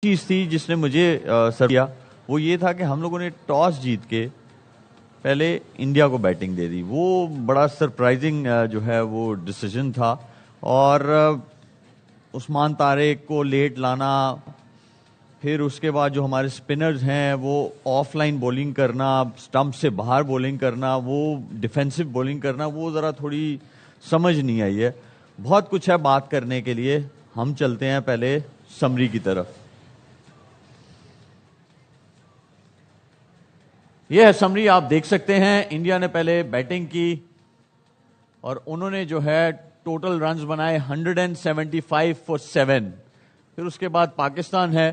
چیز تھی جس نے مجھے سر کیا وہ یہ تھا کہ ہم لوگوں نے ٹاس جیت کے پہلے انڈیا کو بیٹنگ دے دی. وہ بڑا سرپرائزنگ جو ہے وہ ڈیسیجن تھا. اور عثمان طارق کو لیٹ لانا, پھر اس کے بعد جو ہمارے سپنرز ہیں وہ آف لائن بولنگ کرنا, سٹمپ سے باہر بولنگ کرنا, وہ ڈیفینسو بولنگ کرنا, وہ ذرا تھوڑی سمجھ نہیں آئی ہے. بہت کچھ ہے بات کرنے کے لیے. ہم چلتے ہیں پہلے سمری کی طرف. یہ ہے سمری, آپ دیکھ سکتے ہیں. انڈیا نے پہلے بیٹنگ کی اور انہوں نے جو ہے ٹوٹل رنز بنائے 175 for 7. پھر اس کے بعد پاکستان ہے.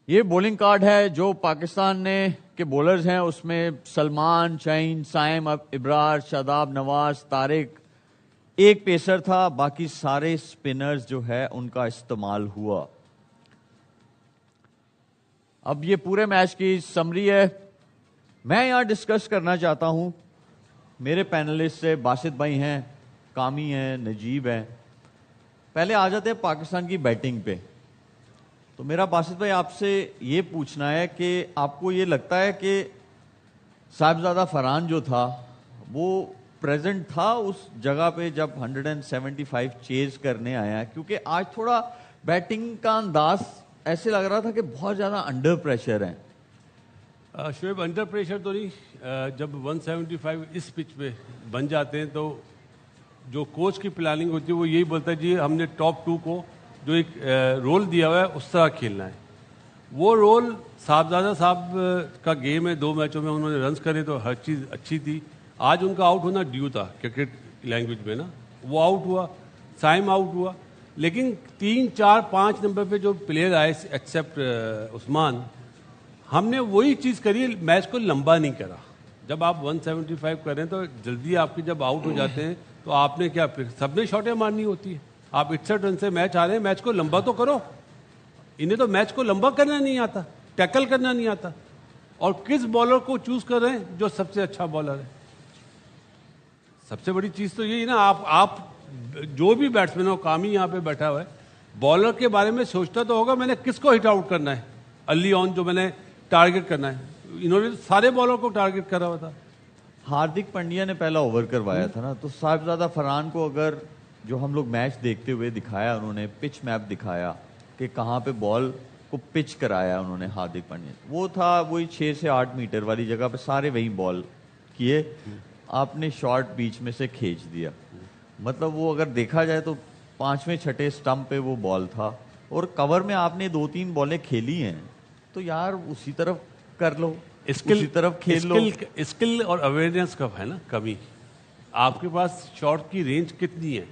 یہ بولنگ کارڈ ہے جو پاکستان نے کے بولرز ہیں. اس میں سلمان, شاہین, سائم, ابرار, شاداب, نواز, طارق, ایک پیسر تھا, باقی سارے سپنرز جو ہے ان کا استعمال ہوا. اب یہ پورے میچ کی سمری ہے. میں یہاں ڈسکس کرنا چاہتا ہوں میرے پینلسٹ سے. باسط بھائی ہیں, کامی ہیں, نجیب ہیں. پہلے آ جاتے ہیں پاکستان کی بیٹنگ پہ. تو میرا باسط بھائی آپ سے یہ پوچھنا ہے کہ آپ کو یہ لگتا ہے کہ صاحبزادہ فرحان جو تھا وہ پریزنٹ تھا اس جگہ پہ جب 175 چیز کرنے آیا؟ کیونکہ آج تھوڑا بیٹنگ کا انداز ایسے لگ رہا تھا کہ بہت زیادہ انڈر پریشر ہیں. شعیب, انڈر پریشر تو نہیں. جب 175 اس پچ پہ بن جاتے ہیں تو جو کوچ کی پلاننگ ہوتی ہے وہ یہی بولتا ہے جی ہم نے ٹاپ 2 کو جو ایک رول دیا ہوا ہے اس طرح کھیلنا ہے. وہ رول صاحبزادہ صاحب کا گیم ہے. 2 میچوں میں انہوں نے رنز کرے تو ہر چیز اچھی تھی. آج ان کا آؤٹ ہونا ڈیو تھا کرکٹ لینگویج میں نا. وہ آؤٹ ہوا, سائم آؤٹ ہوا, لیکن 3, 4, 5 نمبر پہ جو پلیئر آئے ایکسیپٹ عثمان, ہم نے وہی چیز کری, میچ کو لمبا نہیں کرا. جب آپ 175 کریں تو جلدی آپ کے جب آؤٹ ہو جاتے ہیں تو آپ نے کیا, پھر سب نے شاٹیں مارنی ہوتی ہے. آپ 61 رن سے میچ آ رہے ہیں, میچ کو لمبا تو کرو. انہیں تو میچ کو لمبا کرنا نہیں آتا, ٹیکل کرنا نہیں آتا. اور کس بالر کو چوز کر رہے ہیں جو سب سے اچھا بالر ہے. سب سے بڑی چیز تو یہی نا, آپ جو بھی بیٹسمین ہو, کامی یہاں پہ بیٹھا ہوا ہے, بالر کے بارے میں سوچتا تو ہوگا میں نے کس کو ہٹ آؤٹ کرنا ہے, ارلی آن جو میں نے ٹارگٹ کرنا ہے. انہوں نے سارے بالر کو ٹارگٹ کرا ہوا تھا. ہاردک پنڈیا نے پہلا اوور کروایا تھا نا, تو صاحبزادہ فرحان کو اگر جو ہم لوگ میچ دیکھتے ہوئے دکھایا, انہوں نے پچ میپ دکھایا کہ کہاں پہ بال کو پچ کرایا انہوں نے ہاردک پنڈیا, وہ تھا وہی 6 سے 8 میٹر والی جگہ پہ سارے وہی بال کیے. آپ نے شارٹ بیچ میں سے کھینچ دیا. مطلب وہ اگر دیکھا جائے تو 5ویں 6ٹھے سٹمپ پہ وہ بال تھا, اور کور میں آپ نے 2-3 بالیں کھیلی ہیں, تو یار اسی طرف کر لو, اسی طرف کھیل لو. اسکل اور اویئرنیس کا ہے نا کمی. آپ کے پاس شاٹ کی رینج کتنی ہے,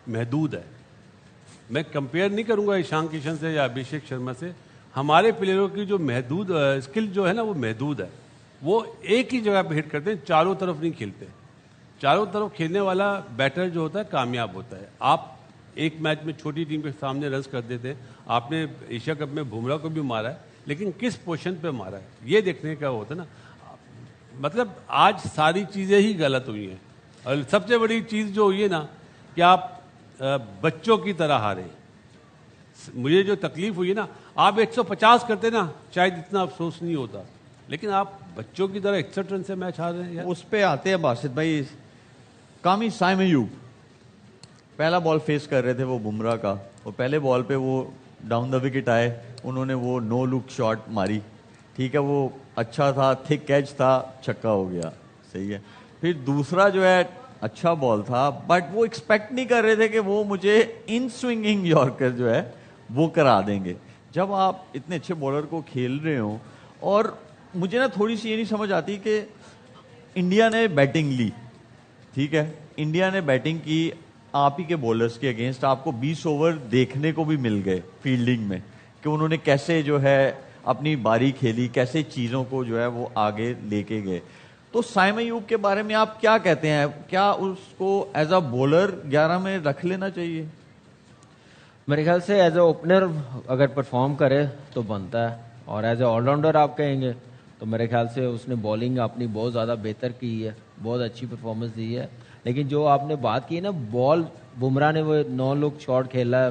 محدود ہے. میں کمپیئر نہیں کروں گا ایشان کشن سے یا ابھیشیک شرما سے. ہمارے پلیئروں کی جو محدود اسکل جو ہے نا وہ محدود ہے. وہ ایک ہی جگہ پہ ہٹ کرتے ہیں, چاروں طرف نہیں کھیلتے. چاروں طرف کھیلنے والا بیٹر جو ہوتا ہے کامیاب ہوتا ہے. آپ ایک میچ میں چھوٹی ٹیم کے سامنے رنز کر دیتے ہیں. آپ نے ایشیا کپ میں بمراہ کو بھی مارا ہے, لیکن کس پوزیشن پہ مارا ہے یہ دیکھنے کا ہوتا ہے نا. مطلب آج ساری چیزیں ہی غلط ہوئی ہیں. اور سب سے بڑی چیز جو ہوئی ہے نا کہ آپ بچوں کی طرح ہارے. مجھے جو تکلیف ہوئی ہے نا, آپ 150 کرتے نا شاید اتنا افسوس نہیں ہوتا, لیکن آپ بچوں کی طرح 61 رن سے میچ ہار رہے ہیں. اس پہ آتے ہیں باسط بھائی. کامی سائم ایوب پہلا بال فیس کر رہے تھے وہ بمراہ کا, اور پہلے بال پہ وہ ڈاؤن دا وکٹ آئے, انہوں نے وہ نو لک شاٹ ماری. ٹھیک ہے, وہ اچھا تھا, تھک کیچ تھا, چھکا ہو گیا, صحیح ہے. پھر دوسرا جو ہے اچھا بال تھا, بٹ وہ ایکسپیکٹ نہیں کر رہے تھے کہ وہ مجھے ان سوئنگنگ یارکر جو ہے وہ کرا دیں گے. جب آپ اتنے اچھے بالر کو کھیل رہے ہوں, اور مجھے نا تھوڑی سی یہ نہیں سمجھ آتی کہ انڈیا نے بیٹنگ لی, ٹھیک ہے, انڈیا نے بیٹنگ کی آپ ہی کے بولرز کے اگینسٹ. آپ کو 20 اوور دیکھنے کو بھی مل گئے فیلڈنگ میں کہ انہوں نے کیسے جو ہے اپنی باری کھیلی, کیسے چیزوں کو جو ہے وہ آگے لے کے گئے. تو سائم ایوب کے بارے میں آپ کیا کہتے ہیں؟ کیا اس کو ایز اے بولر 11 میں رکھ لینا چاہیے؟ میرے خیال سے ایز اے اوپنر اگر پرفارم کرے تو بنتا ہے, اور ایز اے آل راؤنڈر آپ کہیں گے تو میرے خیال سے اس نے بولنگ اپنی بہت زیادہ بہتر کی ہے, بہت اچھی پرفارمنس دی ہے. لیکن جو آپ نے بات کی نا بال, بمراہ نے وہ 9 لک شاٹ کھیلا ہے,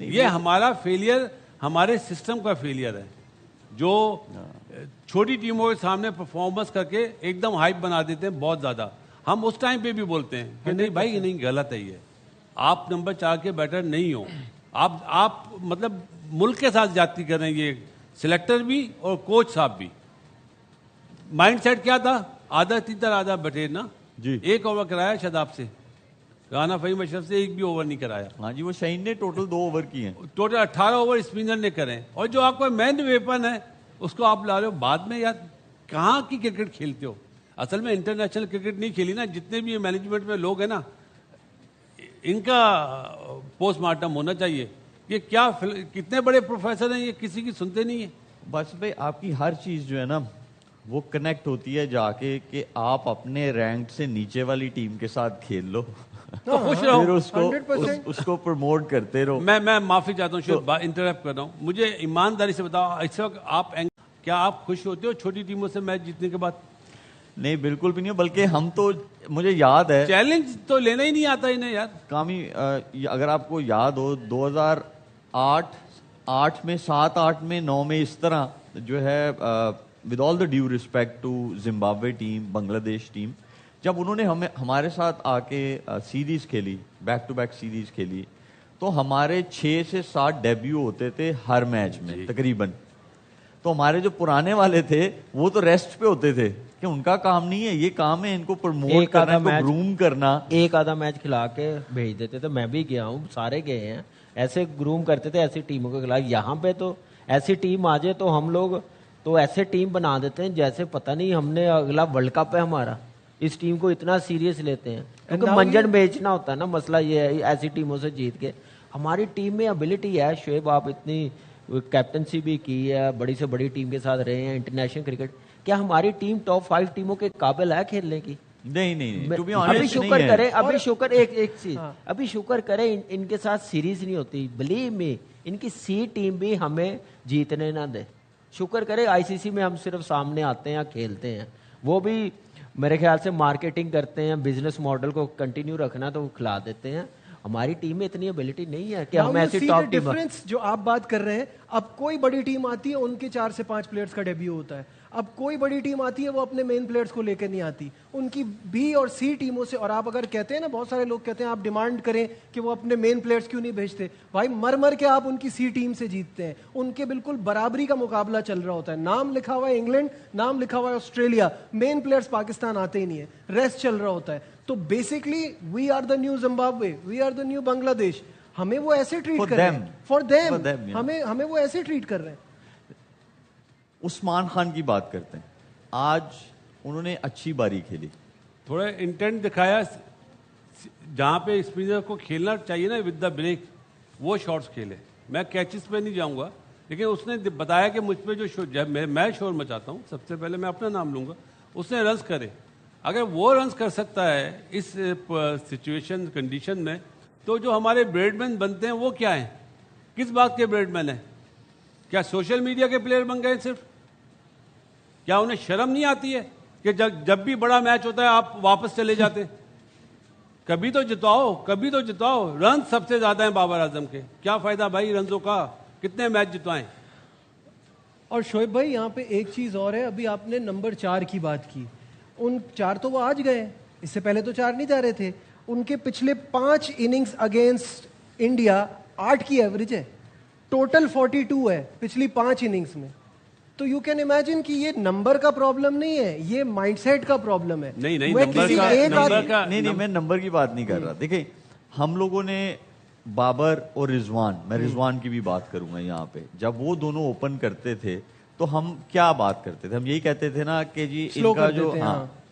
یہ ہمارا فیلئر ہمارے سسٹم کا فیلئر ہے جو چھوٹی ٹیموں کے سامنے پرفارمنس کر کے ایک دم ہائپ بنا دیتے ہیں بہت زیادہ. ہم اس ٹائم پہ بھی بولتے ہیں کہ نہیں بھائی یہ نہیں, غلط ہے, یہ آپ نمبر 4 کے بیٹر نہیں ہو, آپ مطلب ملک کے ساتھ زیادتی کر رہے ہیں, یہ سلیکٹر بھی اور کوچ صاحب بھی. مائنڈ سیٹ کیا تھا, آدھا تیتر آدھا بٹیر نا جی, 1 اوور کرایا شاداب سے, رانا فہیم اشرف سے 1 بھی اوور نہیں کرایا. ہاں جی, وہ شہین نے ٹوٹل 2 اوور کیے ہیں, ٹوٹل 18 اوور اسپنر نے کرے, اور جو آپ کا مین ویپن ہے اس کو آپ لا رہے ہو بعد میں. یار کہاں کی کرکٹ کھیلتے ہو؟ اصل میں انٹرنیشنل کرکٹ نہیں کھیلی نا. جتنے بھی مینجمنٹ میں لوگ ہیں نا, ان کا پوسٹ مارٹم ہونا چاہیے. یہ کیا کتنے بڑے پروفیسر ہیں, یہ کسی کی سنتے نہیں ہیں. بس بھائی آپ کی ہر چیز جو ہے نا وہ کنیکٹ ہوتی ہے جا کے کہ آپ اپنے رینک سے نیچے والی ٹیم کے ساتھ کھیل لو, تو خوش پھر رہو. اس کو پروموٹ کرتے رہو. میں معافی چاہتا ہوں شیخ, انٹرپٹ کر رہا ہوں. مجھے ایمانداری سے بتاؤ, اس وقت کیا آپ خوش ہوتے ہو چھوٹی ٹیموں سے میچ جیتنے کے بعد؟ نہیں بالکل بھی نہیں, بلکہ ہم تو, مجھے یاد ہے چیلنج تو لینا ہی نہیں آتا انہیں یار. کامی اگر آپ کو یاد ہو 2008 میں 7-8 میں 9 میں اس طرح جو ہے with all the due respect to Zimbabwe team, Bangladesh team, جب انہوں نے ہمارے ساتھ آ کے سیریز کھیلی, بیک ٹو بیک سیریز کھیلی, تو ہمارے 6 سے 7 ڈیبیو ہوتے تھے ہر میچ میں تقریباً. تو ہمارے جو پرانے والے تھے وہ تو ریسٹ پہ ہوتے تھے کہ ان کا کام نہیں ہے, یہ کام ہے ان کو پروموٹ کرنا, ان کو گروم کرنا. ایک آدھا میچ کھلا کے بھیج دیتے تھے, میں بھی گیا ہوں, سارے گئے ہیں, ایسے گروم کرتے تھے ایسی ٹیموں کے خلاف. یہاں پہ تو ایسی ٹیم آ جائے تو ہم لوگ تو ایسے ٹیم بنا دیتے ہیں جیسے پتہ نہیں ہم نے اگلا ورلڈ کپ ہے ہمارا, اس ٹیم کو اتنا سیریس لیتے ہیں. کیونکہ منجن بیچنا ہوتا ہے نا, مسئلہ یہ ہے. ایسی ٹیموں سے جیت کے ہماری ٹیم میں ابیلٹی ہے. شعیب آپ اتنی کیپٹنسی بھی کی ہے, بڑی سے بڑی ٹیم کے ساتھ رہے ہیں انٹرنیشنل کرکٹ, کیا ہماری ٹیم ٹاپ 5 ٹیموں کے قابل ہے کھیلنے کی؟ نہیں. ابھی شکر کریں, ابھی شکر ایک چیز, ابھی شکر کریں ان کے ساتھ سیریز نہیں ہوتی. بلیو می, ان کی سی ٹیم بھی ہمیں جیتنے نہ دے. شکر کرے آئی سی سی میں ہم صرف سامنے آتے ہیں, کھیلتے ہیں. وہ بھی میرے خیال سے مارکیٹنگ کرتے ہیں, بزنس ماڈل کو کنٹینیو رکھنا تو وہ کھلا دیتے ہیں. ہماری ٹیم میں اتنی ابیلٹی نہیں ہے کہ ہم ایسی ٹاپ ٹیم. ڈفرنس جو آپ بات کر رہے ہیں, اب کوئی بڑی ٹیم آتی ہے ان کے 4 سے 5 پلیئرز کا ڈیبیو ہوتا ہے. اب کوئی بڑی ٹیم آتی ہے وہ اپنے مین پلیئرز کو لے کے نہیں آتی, ان کی بی اور سی ٹیموں سے. اور آپ اگر کہتے ہیں نا, بہت سارے لوگ کہتے ہیں آپ ڈیمانڈ کریں کہ وہ اپنے مین پلیئرز کیوں نہیں بھیجتے. بھائی مر کے آپ ان کی سی ٹیم سے جیتتے ہیں. ان کے بالکل برابری کا مقابلہ چل رہا ہوتا ہے. نام لکھا ہوا ہے انگلینڈ, نام لکھا ہوا ہے آسٹریلیا, مین پلیئرز پاکستان آتے ہی نہیں ہے, ریسٹ چل رہا ہوتا ہے. تو basically we are the new Zimbabwe, we are the new Bangladesh. ہمیں وہ ایسے ٹریٹ کر رہے ہیں, فار دیم ہمیں وہ ایسے ٹریٹ کر رہے ہیں. عثمان خان کی بات کرتے ہیں, آج انہوں نے اچھی باری کھیلی, تھوڑا انٹینٹ دکھایا, جہاں پہ اسپنر کو کھیلنا چاہیے نا ود دا بریک, وہ شاٹس کھیلے. میں کیچز پہ نہیں جاؤں گا, لیکن اس نے بتایا کہ مجھ پہ جو میں شور مچاتا ہوں, سب سے پہلے میں اپنا نام لوں گا, اس نے رنز کرے. اگر وہ رنز کر سکتا ہے اس سچویشن کنڈیشن میں, تو جو ہمارے بریڈ مین بنتے ہیں وہ کیا ہیں, کس بات کے بریڈ مین ہیں؟ کیا سوشل میڈیا کے پلیئر بن گئے صرف؟ کیا انہیں شرم نہیں آتی ہے کہ جب بھی بڑا میچ ہوتا ہے آپ واپس چلے جاتے؟ کبھی تو جتواؤ. رنز سب سے زیادہ ہیں بابر اعظم کے, کیا فائدہ بھائی رنزوں کا, کتنے میچ جتوائیں. اور شعیب بھائی یہاں پہ ایک چیز اور ہے, ابھی آپ نے نمبر 4 کی بات کی, ان 4 تو وہ آج گئے, اس سے پہلے تو 4 نہیں جا رہے تھے. ان کے پچھلے 5 اننگز اگینسٹ انڈیا 8 کی ایوریج ہے, ٹوٹل 42 ہے پچھلی 5 اننگز میں. تو یو کین امیجن کہ یہ نمبر کا پرابلم نہیں ہے, یہ مائنڈ سیٹ کا پرابلم ہے. نہیں میں نمبر کی بات نہیں کر رہا. دیکھیں ہم لوگوں نے بابر اور رضوان, میں رضوان کی بھی بات کروں گا یہاں پہ, جب وہ دونوں اوپن کرتے تھے تو ہم کیا بات کرتے تھے, ہم یہی کہتے تھے نا کہ جی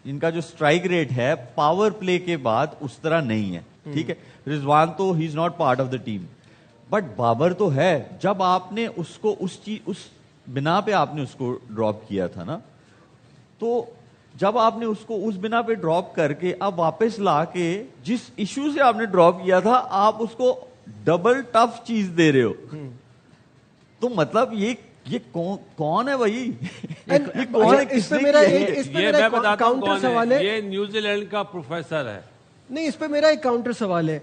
ان کا جو اسٹرائک ریٹ ہے پاور پلے کے بعد اس طرح نہیں ہے. ٹھیک ہے, رضوان تو he is not part of the team, but Babar تو ہے. جب آپ نے اس کو اس بنا پہ آپ نے اس کو ڈراپ کیا تھا نا, تو جب آپ نے اس کو اس بنا پہ ڈراپ کر کے اب واپس لا کے جس ایشو سے آپ نے ڈراپ کیا تھا, آپ اس کو ڈبل ٹف چیز دے رہے ہو. تو مطلب یہ کون ہے بھائی؟ اس پہ میرا کاؤنٹر سوال ہے, یہ نیوزی لینڈ کا پروفیسر ہے. نہیں, اس پہ میرا ایک کاؤنٹر سوال ہے,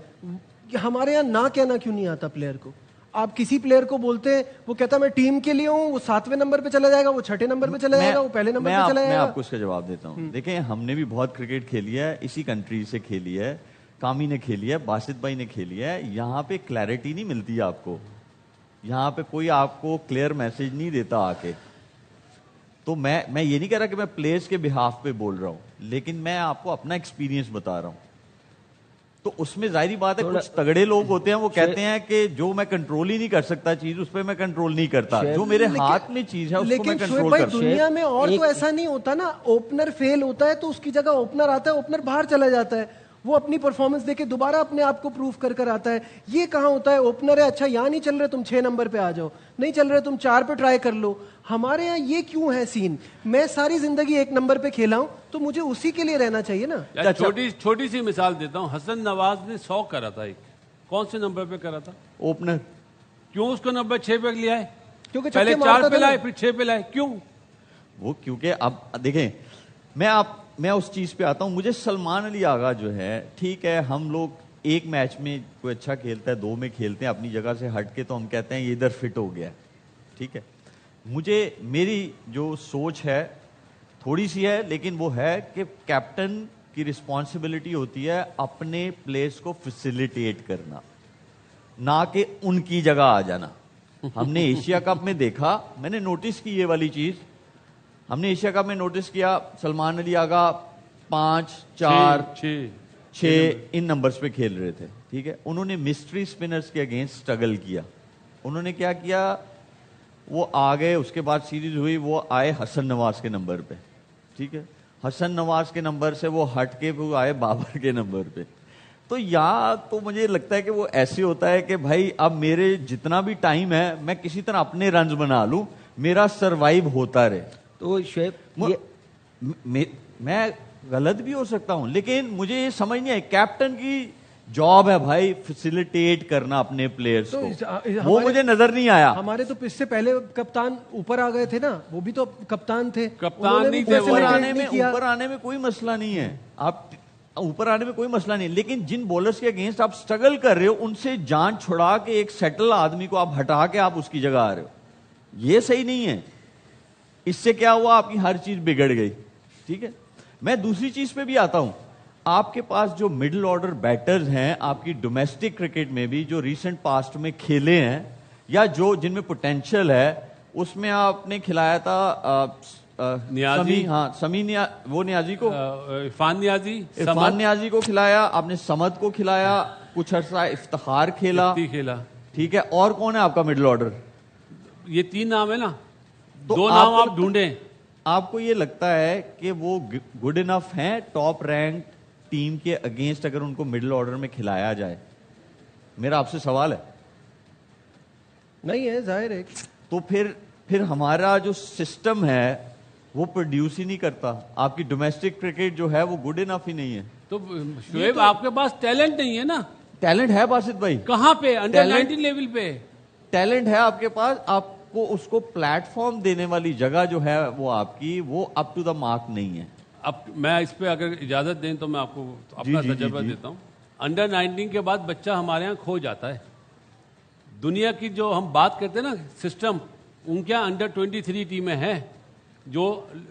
ہمارے یہاں نہ کہنا کیوں نہیں آتا پلیئر کو؟ آپ کسی پلیئر کو بولتے ہیں وہ کہتا ہے میں ٹیم کے لیے ہوں, وہ 7ویں نمبر پہ چلا جائے گا, وہ 6 نمبر پہ چلا جائے گا, وہ پہلے نمبر پہ چلا جائے میں گا. آپ کو اس کا جواب دیتا ہوں. دیکھیں ہم نے بھی بہت کرکٹ کھیلی ہے, اسی کنٹری سے کھیلی ہے, کامی نے کھیلی ہے, باسط بھائی نے کھیلی ہے. یہاں پہ کلیئرٹی نہیں ملتی آپ کو, یہاں پہ کوئی آپ کو کلیئر میسج نہیں دیتا آ کے. تو میں یہ نہیں کہہ رہا کہ میں پلیئرز کے بہاف پہ بول رہا ہوں, لیکن میں آپ کو اپنا ایکسپیرینس بتا رہا ہوں. تو اس میں ظاہری بات ہے کچھ تگڑے لوگ ہوتے ہیں, وہ کہتے ہیں کہ جو میں کنٹرول ہی نہیں کر سکتا چیز, اس پہ میں کنٹرول نہیں کرتا, جو میرے ہاتھ میں چیز ہے اس کو میں لیکن کنٹرول شعیب بھائی کرتا ہوں. دنیا میں اور تو ایسا نہیں ہوتا نا, اوپنر فیل ہوتا ہے تو اس کی جگہ اوپنر آتا ہے, اوپنر باہر چلا جاتا ہے, وہ اپنی پرفارمنس دے کے دوبارہ اپنے آپ کو پروف کر آتا ہے. یہ کہاں ہوتا ہے اوپنر ہے, اچھا یہاں نہیں چل رہے تم 6 نمبر پہ آ جاؤ, نہیں چل رہے تم 4 پہ ٹرائی کر لو. ہمارے یہاں یہ کیوں ہے سین؟ میں ساری زندگی 1 نمبر پہ کھیلا ہوں تو مجھے اسی کے لیے رہنا چاہیے نا. چھوٹی سی مثال دیتا ہوں, حسن نواز نے 100 کرا تھا, ایک کون سے نمبر پہ کرا تھا؟ اوپنر. کیوں اس کو نمبر 6 پہ لیا ہے؟ کیونکہ پہلے 4 پہ لائے پھر 6 پہ لائے, کیوں؟ وہ کیونکہ اب دیکھیں میں اس چیز پہ آتا ہوں. مجھے سلمان علی آغا جو ہے, ٹھیک ہے ہم لوگ ایک میچ میں کوئی اچھا کھیلتا ہے, 2 میں کھیلتے ہیں اپنی جگہ سے ہٹ کے, تو ہم کہتے ہیں یہ ادھر فٹ ہو گیا, ٹھیک ہے. مجھے میری جو سوچ ہے تھوڑی سی ہے, لیکن وہ ہے کہ کیپٹن کی رسپانسبلٹی ہوتی ہے اپنے پلیئرز کو فیسیلیٹیٹ کرنا, نہ کہ ان کی جگہ آ جانا. ہم نے ایشیا کپ میں دیکھا, میں نے نوٹس کی یہ والی چیز, ہم نے ایشیا کپ میں نوٹس کیا سلمان علی آغا 5, 4, 6 ان نمبرز پہ کھیل رہے تھے, ٹھیک ہے. انہوں نے مسٹری سپنرز کے اگینسٹ سٹرگل کیا. انہوں نے کیا کیا, وہ آ گئے, اس کے بعد سیریز ہوئی, وہ آئے حسن نواز کے نمبر پہ, ٹھیک ہے. حسن نواز کے نمبر سے وہ ہٹ کے وہ آئے بابر کے نمبر پہ. تو یہاں تو مجھے لگتا ہے کہ وہ ایسے ہوتا ہے کہ بھائی اب میرے جتنا بھی ٹائم ہے میں کسی طرح اپنے رنز بنا لوں, میرا سروائیو ہوتا رہے. تو شعیب میں غلط بھی ہو سکتا ہوں, لیکن مجھے یہ سمجھ نہیں آئی, کیپٹن کی جاب ہے بھائی فیسیلیٹیٹ کرنا اپنے پلیئرز کو, وہ مجھے نظر نہیں آیا. ہمارے تو اس سے پہلے کپتان اوپر آ گئے تھے نا, وہ بھی تو کپتان تھے. کپتان نہیں تھے, اوپر آنے میں کوئی مسئلہ نہیں ہے, آپ اوپر آنے میں کوئی مسئلہ نہیں, لیکن جن بولرز کے اگینسٹ آپ سٹرگل کر رہے ہو ان سے جان چھڑا کے ایک سیٹل آدمی کو آپ ہٹا کے آپ اس کی جگہ آ رہے ہو, یہ صحیح نہیں ہے. اس سے کیا ہوا, آپ کی ہر چیز بگڑ گئی, ٹھیک ہے. میں دوسری چیز پہ بھی آتا ہوں. آپ کے پاس جو مڈل آرڈر بیٹرز ہیں آپ کی ڈومیسٹک کرکٹ میں بھی, جو ریسنٹ پاسٹ میں کھیلے ہیں یا جو جن میں پوٹینشیل ہے, اس میں آپ نے کھلایا تھا نیازی, وہ نیازی کو, عرفان نیازی کو کھلایا آپ نے, سمد کو کھلایا, کچھ عرصہ افتخار کھیلا, ٹھیک ہے. اور کون ہے آپ کا مڈل آرڈر؟ یہ 3 نام ہے نا, 2 نام آپ ڈھونڈیں. آپ کو یہ لگتا ہے کہ وہ گڈ انف ہیں ٹاپ رینک ٹیم کے اگینسٹ اگر ان کو مڈل آرڈر میں کھلایا جائے؟ میرا آپ سے سوال ہے. نہیں ہے, ظاہر ہے. تو پھر ہمارا جو سسٹم ہے وہ پروڈیوس ہی نہیں کرتا. آپ کی ڈومیسٹک کرکٹ جو ہے وہ گڈ انف ہی نہیں ہے. تو شعیب آپ کے پاس ٹیلنٹ نہیں ہے نا. ٹیلنٹ ہے باسط بھائی. کہاں پہ؟ انڈر 19 لیول پہ ٹیلنٹ ہے آپ کے پاس. آپ کو اس کو پلیٹ فارم دینے والی جگہ جو ہے وہ آپ کی, وہ اپ ٹو دا مارک نہیں ہے. اب میں اس پہ اگر اجازت دیں تو میں آپ کو اپنا تجربہ دیتا ہوں. انڈر 19 کے بعد بچہ ہمارے یہاں کھو جاتا ہے. دنیا کی جو ہم بات کرتے ہیں نا سسٹم, ان کے یہاں انڈر 23 ٹیمیں ہیں جو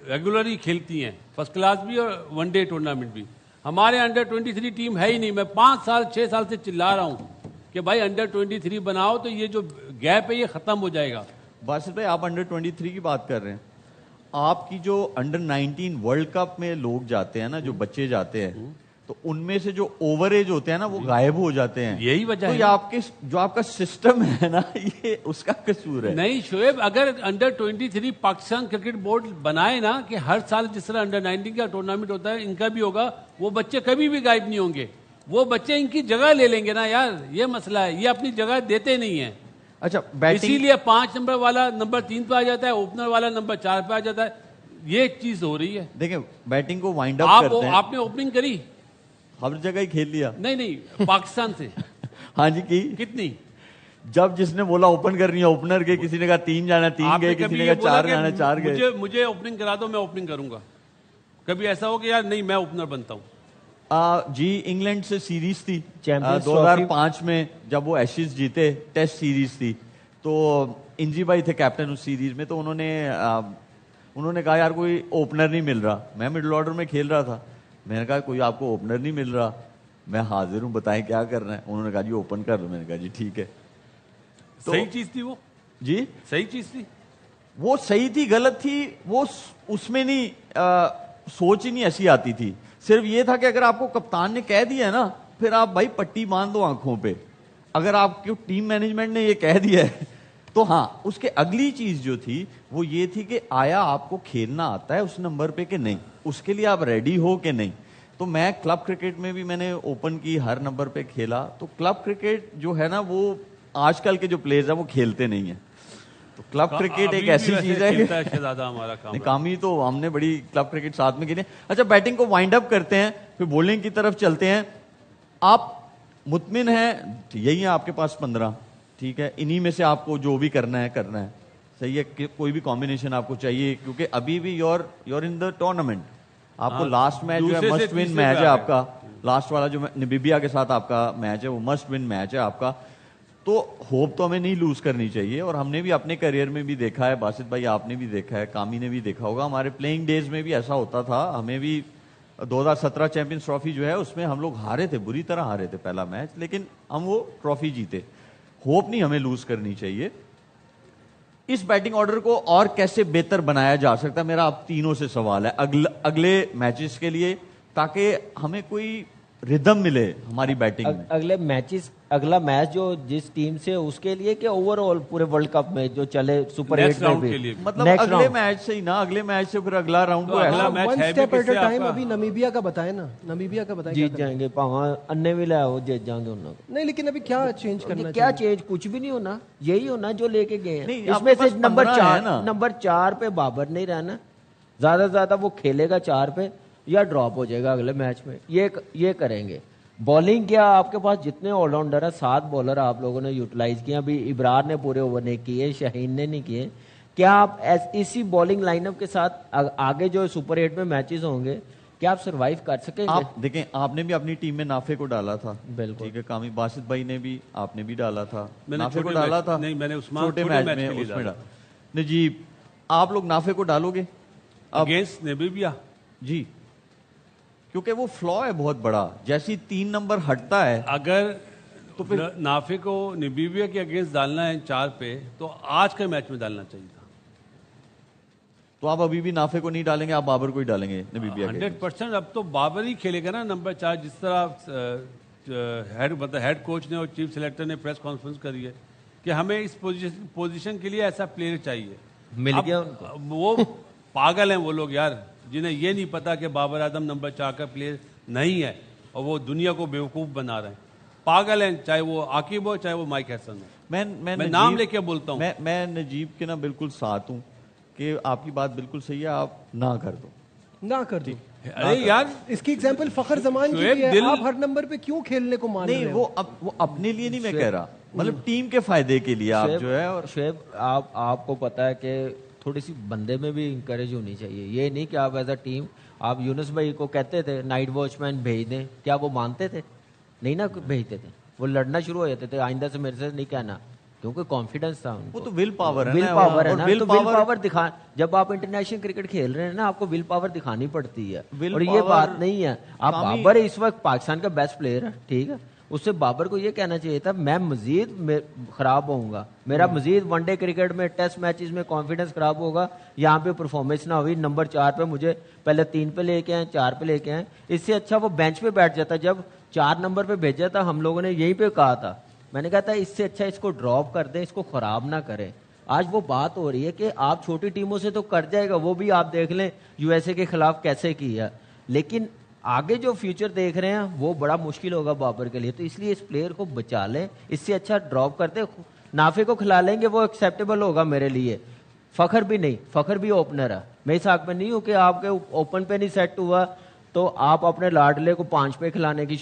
ریگولرلی کھیلتی ہیں, فرسٹ کلاس بھی اور ون ڈے ٹورنامنٹ بھی. ہمارے انڈر 23 ٹیم ہے ہی نہیں. میں 5-6 سال سے چلا رہا ہوں کہ بھائی انڈر 23 بناؤ, تو یہ جو گیپ ہے یہ ختم ہو جائے گا. باسط بھائی آپ انڈر 23 کی بات کر رہے ہیں, آپ کی جو انڈر 19 ورلڈ کپ میں لوگ جاتے ہیں نا, جو بچے جاتے ہیں, تو ان میں سے جو اوور ایج ہوتے ہیں نا وہ غائب ہو جاتے ہیں. یہی وجہ ہے. تو آپ کے جو آپ کا سسٹم ہے نا, یہ اس کا قصور ہے. نہیں شعیب, اگر انڈر 23 پاکستان کرکٹ بورڈ بنائے نا کہ ہر سال جس طرح انڈر 19 کا ٹورنامنٹ ہوتا ہے ان کا بھی ہوگا, وہ بچے کبھی بھی غائب نہیں ہوں گے. وہ بچے ان کی جگہ لے لیں گے نا یار, یہ مسئلہ ہے. یہ اپنی جگہ دیتے نہیں ہیں. اچھا, اسی لیے 5 نمبر والا نمبر 3 پہ آ جاتا ہے, اوپنر والا نمبر 4 پہ آ جاتا ہے. یہ ایک چیز ہو رہی ہے. دیکھیں بیٹنگ کو وائنڈ اپ کرتے ہیں. آپ نے اوپننگ کری؟ ہر جگہ ہی کھیل لیا. نہیں پاکستان سے. ہاں جی, کی کتنی؟ جب جس نے بولا اوپن کرنی ہے اوپنر کے, کسی نے کہا 3 جانا 3 گئے, کسی نے کہا 4 جانا 4 گئے. مجھے اوپننگ کرا دو, میں اوپننگ کروں گا. کبھی ایسا ہو کہ یار نہیں میں اوپنر بنتا ہوں؟ جی انگلینڈ سے سیریز تھی Champions 2005 میں جب وہ ایشز جیتے, ٹیسٹ سیریز تھی, تو انجی بھائی تھے کیپٹن اس سیریز میں, تو انہوں نے کہا یار کوئی اوپنر نہیں مل رہا. میں مڈل آرڈر میں کھیل رہا تھا, میں نے کہا کوئی آپ کو اوپنر نہیں مل رہا, میں حاضر ہوں, بتائیں کیا کرنا ہے. انہوں نے کہا جی اوپن کر لو. میں نے کہا جی ٹھیک ہے. صحیح چیز تھی وہ, جی صحیح چیز تھی وہ, صحیح تھی غلط تھی وہ اس میں نہیں, سوچ ہی نہیں ایسی آتی تھی. صرف یہ تھا کہ اگر آپ کو کپتان نے کہہ دیا ہے نا, پھر آپ بھائی پٹی باندھ دو آنکھوں پہ. اگر آپ کی ٹیم مینجمنٹ نے یہ کہہ دیا ہے تو ہاں, اس کے اگلی چیز جو تھی وہ یہ تھی کہ آیا آپ کو کھیلنا آتا ہے اس نمبر پہ کہ نہیں, اس کے لیے آپ ریڈی ہو کہ نہیں. تو میں کلب کرکٹ میں بھی میں نے اوپن کی, ہر نمبر پہ کھیلا. تو کلب کرکٹ جو ہے نا وہ آج کل کے جو پلیئرز ہیں وہ کھیلتے نہیں ہیں. تو کلب کرکٹ ایک ایسی چیز ہے کہ شہزادہ ہمارا کام کامی تو ہم نے بڑی کلب کرکٹ ساتھ میں کھیلی. اچھا بیٹنگ کو وائنڈ اپ کرتے ہیں, پھر بولنگ کی طرف چلتے ہیں. آپ مطمئن ہیں یہی ہے آپ کے پاس 15, ٹھیک ہے, انہی میں سے آپ کو جو بھی کرنا ہے صحیح ہے, کہ کوئی بھی کمبینیشن آپ کو چاہیے, کیونکہ ابھی بھی یور ان دا ٹورنامنٹ. آپ کو لاسٹ میچ جو ہے مسٹ ون میچ ہے آپ کا, لاسٹ والا جو نمیبیا کے ساتھ آپ کا میچ ہے وہ مسٹ ون میچ ہے آپ کا. تو ہوپ تو ہمیں نہیں لوز کرنی چاہیے. اور ہم نے بھی اپنے کیریئر میں بھی دیکھا ہے, باسط بھائی آپ نے بھی دیکھا ہے, کامی نے بھی دیکھا ہوگا, ہمارے پلینگ ڈیز میں بھی ایسا ہوتا تھا. ہمیں بھی 2017 چیمپئنز ٹرافی جو ہے اس میں ہم لوگ ہارے تھے, بری طرح ہارے تھے پہلا میچ, لیکن ہم وہ ٹرافی جیتے. ہوپ نہیں ہمیں لوز کرنی چاہیے. اس بیٹنگ آرڈر کو اور کیسے بہتر بنایا جا سکتا ہے, میرا آپ تینوں سے سوال ہے اگلے میچز کے لیے, تاکہ ہمیں کوئی ردم ملے ہماری بیٹنگ میں. اگلا میچ جو جس ٹیم سے اس کے لیے کہ اوور آل پورے ورلڈ کپ میں جو چلے سپر 8 میں بھی, مطلب اگلے میچ سے ہی نا, اگلے میچ سے پھر اگلا راؤنڈ کو ایسا one step at a time. ابھی نمیبیا کا بتائیں نا, نمیبیا کا بتائیں. جیت جائیں گے پاواں انے بھی لائے وہ جیت جائیں گے انہوں کو. نہیں لیکن ابھی کیا چینج کرنا, کیا چینج, کچھ بھی نہیں ہونا, یہی ہونا جو لے کے گئے ہیں. اس میں سے نمبر 4 پہ بابر نہیں رہنا, زیادہ سے زیادہ وہ کھیلے گا 4 پہ یا ڈراپ ہو جائے گا اگلے میچ میں, یہ کریں گے. بالنگ کیا آپ کے پاس جتنے آل راؤنڈر ہیں 7 بالر آپ لوگوں نے یوٹیلائز کیا. ابھی ابرار نے پورے اوور نہیں کیے, شاہین نے نہیں کیے. کیا آپ اسی بالنگ لائن اپ کے ساتھ آگے جو سپر 8 میں میچز ہوں گے کیا آپ سروائیو کر سکیں گے؟ آپ دیکھیں, آپ نے بھی اپنی ٹیم میں نافے کو ڈالا تھا, بالکل ٹھیک ہے, کامی باسط بھائی نے بھی, آپ نے بھی ڈالا تھا, نافے کو ڈالا تھا. نہیں, میں نے چھوٹے میچ میں اس میں ڈالا. نجیب آپ لوگ نافے کو ڈالو گے اگینسٹ نمیبیا؟ جی, کیونکہ وہ فلو ہے بہت بڑا, جیسی 3 نمبر ہٹتا ہے. اگر تو پھر نافے کو نمیبیا کے اگینسٹ ڈالنا ہے 4 پہ, تو آج کے میچ میں ڈالنا چاہیے تھا. تو آپ ابھی بھی نافے کو نہیں ڈالیں گے, آپ بابر کو ہی ڈالیں گے نمیبیا کے؟ 100%. اب تو بابر ہی کھیلے گا نا نمبر 4, جس طرح ہیڈ کوچ نے اور چیف سلیکٹر نے پریس کانفرنس کری ہے کہ ہمیں اس پوزیشن کے لیے ایسا پلیئر چاہیے. مل گیا وہ پاگل ہیں وہ لوگ یار, جنہیں یہ نہیں پتا کہ بابر اعظم نمبر 4 کا پلیئر نہیں ہے, اور وہ دنیا کو بیوقوف بنا رہے ہیں. پاگل ہیں, چاہے وہ عاقب ہو چاہے وہ مائک ہیسن ہو. میں نام لے کے بولتا ہوں. میں نجیب کے نا بالکل ساتھ ہوں کہ آپ کی بات بالکل صحیح ہے, آپ نہ کر دو. ارے یار اس کی ایگزامپل فخر زمان کی بھی ہے. آپ ہر نمبر پہ کیوں کھیلنے کو مان رہے ہیں؟ نہیں, وہ اپنے لیے نہیں میں کہہ رہا, مطلب ٹیم کے فائدے کے لیے آپ جو ہے. اور شعیب آپ کو پتا ہے کہ تھوڑی سی بندے میں بھی انکریج ہونی چاہیے. یہ نہیں کہ آپ ایز اے ٹیم, آپ یونس بھائی کو کہتے تھے نائٹ واچ مین بھیج دیں, کیا وہ مانتے تھے؟ نہیں نا بھیجتے تھے, وہ لڑنا شروع ہو جاتے تھے آئندہ سے میرے سے نہیں کہنا, کیونکہ کانفیڈنس تھا ان کو. وہ تو ول پاور ہے ول پاور ہے نا, تو ول پاور دکھا, جب آپ انٹرنیشنل کرکٹ کھیل رہے ہیں نا آپ کو ول پاور دکھانی پڑتی ہے. اور یہ بات نہیں ہے, آپ بابر اس وقت پاکستان کا بیسٹ پلیئر ہے, ٹھیک ہے, اس سے بابر کو یہ کہنا چاہیے تھا میں مزید خراب ہوں گا, میرا مزید ون ڈے کرکٹ میں ٹیسٹ میچز میں کانفیڈنس خراب ہوگا, یہاں پہ پرفارمنس نہ ہوئی, نمبر 4 پہ مجھے پہلے 3 پہ لے کے آئے, 4 پہ لے کے آئے. اس سے اچھا وہ بینچ پہ بیٹھ جاتا. جب 4 نمبر پہ بھیجا تھا ہم لوگوں نے یہیں پہ کہا تھا, میں نے کہا تھا اس سے اچھا اس کو ڈراپ کر دیں, اس کو خراب نہ کریں. آج وہ بات ہو رہی ہے کہ آپ چھوٹی ٹیموں سے تو کر جائے گا, وہ بھی آپ دیکھ لیں یو ایس اے کے خلاف کیسے کی ہے, لیکن آگے جو فیوچر دیکھ رہے ہیں وہ بڑا مشکل ہوگا بابر کے لیے. تو اس لیے اس پلیئر کو بچا لیں, اس سے اچھا ڈراپ کرتے, نافے کو کھلا لیں گے, وہ ایکسیپٹیبل ہوگا میرے لیے. فخر بھی نہیں, فخر بھی اوپنر ہے, میں اس حق میں نہیں ہوں کہ آپ کے اوپن پہ نہیں سیٹ ہوا تو آپ اپنے لاڈلے کو 5 پہ کھلانے کی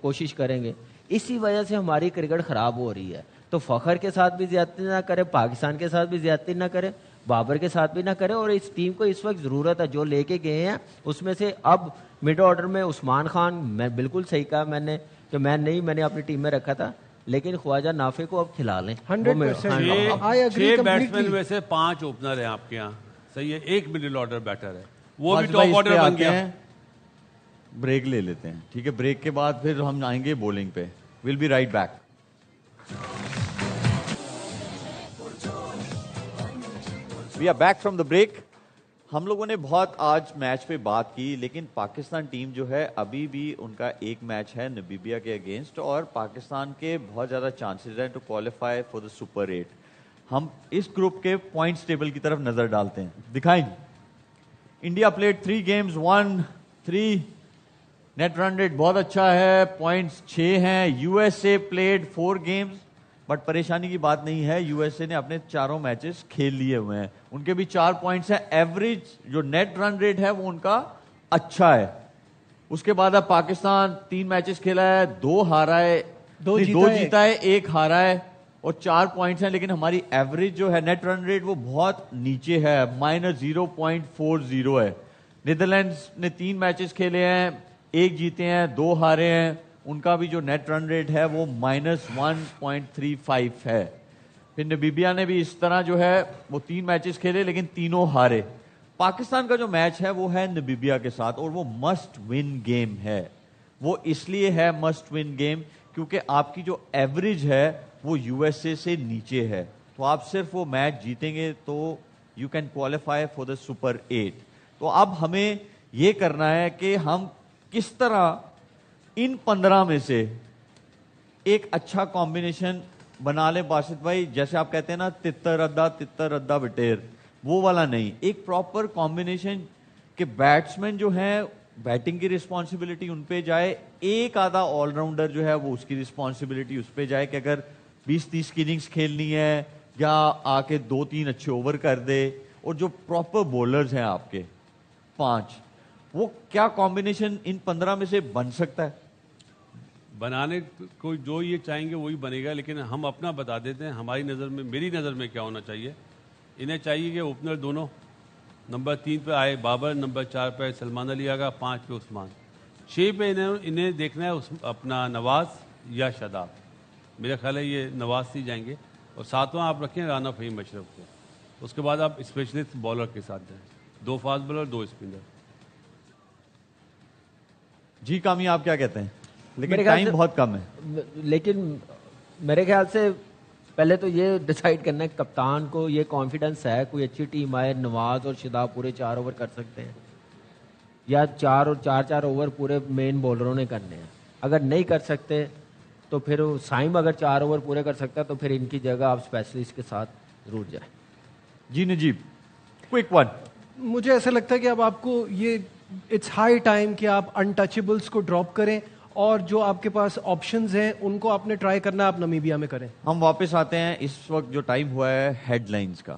کوشش کریں گے. اسی وجہ سے ہماری کرکٹ خراب ہو رہی ہے. تو فخر کے ساتھ بھی زیادتی نہ کرے, پاکستان کے ساتھ بھی زیادتی نہ کرے, بابر کے ساتھ بھی نہ کرے. اور اس ٹیم کو اس وقت ضرورت ہے جو لے کے گئے ہیں اس میں سے. اب مڈ آرڈر میں عثمان خان, میں بالکل صحیح کہا میں نے کہ میں نے اپنی ٹیم میں رکھا تھا, لیکن خواجہ نافع کو اب کھلا لیں. 100%. 6 بیٹسمین میں سے 5 اوپنر ہیں آپ کے یہاں, صحیح ہے, ایک مڈل آرڈر بیٹر ہے, وہ بھی ٹاپ آرڈر بن گیا. بریک لے لیتے ہیں, ٹھیک ہے, بریک کے بعد پھر ہم آئیں گے بولنگ پہ. Will be right back. We are back from the break. ہم لوگوں نے بہت آج میچ پہ بات کی, لیکن پاکستان ٹیم جو ہے ابھی بھی ان کا ایک میچ ہے نمیبیا کے اگینسٹ, اور پاکستان کے بہت زیادہ چانسز ہیں to qualify for the super 8. ہم اس گروپ کے پوائنٹس ٹیبل کی طرف نظر ڈالتے ہیں. دکھائیں. India played 3 games, 1-3. Net run rate بہت اچھا ہے, پوائنٹس 6 ہیں. U S A played 4 games, but پریشانی کی بات نہیں ہے, یو ایس اے نے اپنے 4 میچز کھیل لیے ہوئے ہیں, ان کے بھی 4 پوائنٹس ہیں. ایوریج جو نیٹ رن ریٹ ہے وہ ان کا اچھا ہے. اس کے بعد اب پاکستان 3 میچز کھیلا ہے, 2 ہارا ہے, 2 جیتا ہے, 1 ہارا ہے, اور 4 پوائنٹس ہیں. لیکن ہماری ایوریج جو ہے نیٹ رن ریٹ وہ بہت نیچے ہے, -0.40 ہے. نیدرلینڈز نے 3 میچز کھیلے ہیں, 1 جیتے ہیں, 2 ہارے ہیں, ان کا بھی جو نیٹ رن ریٹ ہے وہ -1.35 ہے. پھر نمیبیا نے بھی اس طرح جو ہے وہ 3 میچز کھیلے لیکن تینوں ہارے. پاکستان کا جو میچ ہے وہ ہے نمیبیا کے ساتھ, اور وہ مسٹ ون گیم ہے. وہ اس لیے ہے مسٹ ون گیم کیونکہ آپ کی جو ایوریج ہے وہ یو ایس اے سے نیچے ہے. تو آپ صرف وہ میچ جیتیں گے تو you can qualify for the super 8. تو اب ہمیں یہ کرنا ہے کہ ہم کس طرح ان 15 میں سے ایک اچھا کمبینیشن بنا لیں. باسط بھائی, جیسے آپ کہتے ہیں نا تتر ادھا بٹیر, وہ والا نہیں, ایک پراپر کمبینیشن کہ بیٹسمین جو ہیں بیٹنگ کی رسپانسبلٹی ان پہ جائے, ایک آدھا آل راؤنڈر جو ہے وہ اس کی رسپانسبلٹی اس پہ جائے کہ اگر 20-30 اننگز کھیلنی ہے یا آ کے 2-3 اچھے اوور کر دے. اور جو پراپر بولرز ہیں آپ کے 5, وہ کیا کمبینیشن ان 15 میں سے بن سکتا ہے؟ بنانے کو جو یہ چاہیں گے وہی بنے گا, لیکن ہم اپنا بتا دیتے ہیں ہماری نظر میں, میری نظر میں کیا ہونا چاہیے. انہیں چاہیے کہ اوپنر دونوں نمبر 3 پہ آئے بابر, نمبر 4 پہ سلمان علی آگا, 5 پہ عثمان, 6 پہ انہیں دیکھنا ہے اپنا نواز یا شاداب. میرا خیال ہے یہ نواز سے جائیں گے, اور 7واں آپ رکھیں رانا فہیم اشرف کو. اس کے بعد آپ اسپیشلسٹ بالر کے ساتھ جائیں, 2 فاسٹ بالر 2 اسپنر. جی کامی, آپ کیا کہتے ہیں؟ لیکن ٹائم بہت کم ہے. لیکن میرے خیال سے پہلے تو یہ ڈیسائیڈ کرنا ہے کپتان کو یہ کانفیڈنس ہے, کوئی اچھی ٹیم آئے, نواز اور شاداب پورے 4 اوور کر سکتے ہیں, یا 4 اور 4 اوور پورے مین بولروں نے کرنے ہیں. اگر نہیں کر سکتے تو پھر سائم اگر 4 اوور پورے کر سکتا ہے تو پھر ان کی جگہ آپ اسپیشلسٹ کے ساتھ ضرور جائیں. جی نجیب, کوئک ون. مجھے ایسا لگتا ہے کہ اب آپ کو یہ اٹس ہائی ٹائم کہ آپ انٹچیبلس کو ڈراپ کریں, اور جو آپ کے پاس آپشنز ہیں ان کو آپ نے ٹرائی کرنا ہے, آپ نمیبیا میں کریں. ہم واپس آتے ہیں, اس وقت جو ٹائم ہوا ہے ہیڈ لائنز کا.